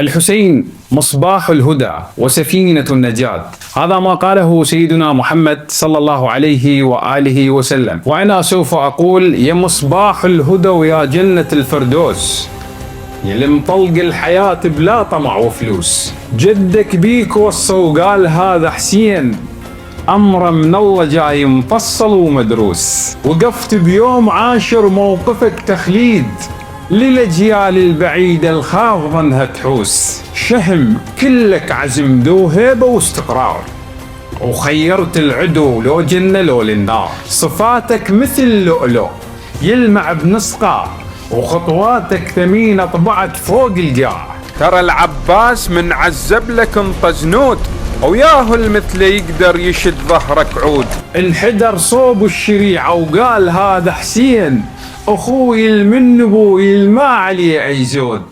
الحسين مصباح الهدى وسفينة النجاة، هذا ما قاله سيدنا محمد صلى الله عليه وآله وسلم. وأنا سوف أقول: يا مصباح الهدى ويا جنة الفردوس، يا المطلق الحياة بلا طمع وفلوس، جدك بيك وصى وقال هذا حسين، أمره من الله جاي مفصل ومدروس. وقفت بيوم عاشر موقفك تخليد، للأجيال البعيدة الخاف ظنها تحوس. شهم كلك عزم ذو هيبة واستقرار، وخيرت العدو لو جنة لو للنار. صفاتك مثل لؤلؤ يلمع بنسقه، وخطواتك ثمينة طبعت فوق الجاع. ترى العباس من عزب لك انطزنود، وياهو المثل يقدر يشد ظهرك عود. انحدر صوب الشريعة وقال هذا حسين، أخوي المن أبوي الما عليه عيزود.